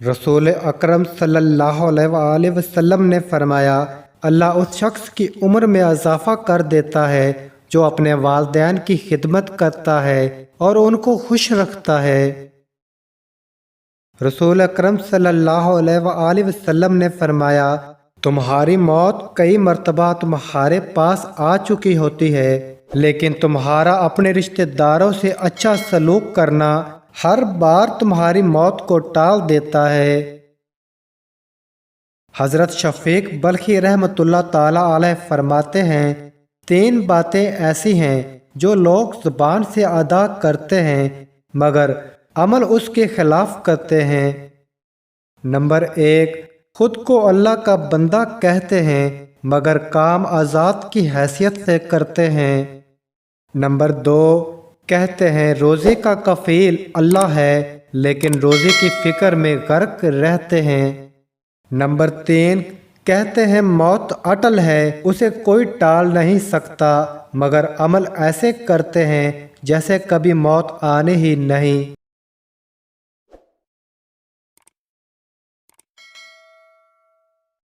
رسول اکرم صلی اللہ علیہ وآلہ وسلم نے فرمایا، اللہ اس شخص کی عمر میں اضافہ کر دیتا ہے جو اپنے والدین کی خدمت کرتا ہے اور ان کو خوش رکھتا ہے۔ رسول اکرم صلی اللہ علیہ وآلہ وسلم نے فرمایا، تمہاری موت کئی مرتبہ تمہارے پاس آ چکی ہوتی ہے، لیکن تمہارا اپنے رشتہ داروں سے اچھا سلوک کرنا ہر بار تمہاری موت کو ٹال دیتا ہے۔ حضرت شفیق بلخی رحمۃ اللہ تعالی علیہ فرماتے ہیں، 3 باتیں ایسی ہیں جو لوگ زبان سے ادا کرتے ہیں مگر عمل اس کے خلاف کرتے ہیں۔ نمبر 1، خود کو اللہ کا بندہ کہتے ہیں مگر کام آزاد کی حیثیت سے کرتے ہیں۔ نمبر 2، کہتے ہیں روزے کا کفیل اللہ ہے لیکن روزے کی فکر میں غرق رہتے ہیں۔ نمبر 3، کہتے ہیں موت اٹل ہے، اسے کوئی ٹال نہیں سکتا مگر عمل ایسے کرتے ہیں جیسے کبھی موت آنے ہی نہیں۔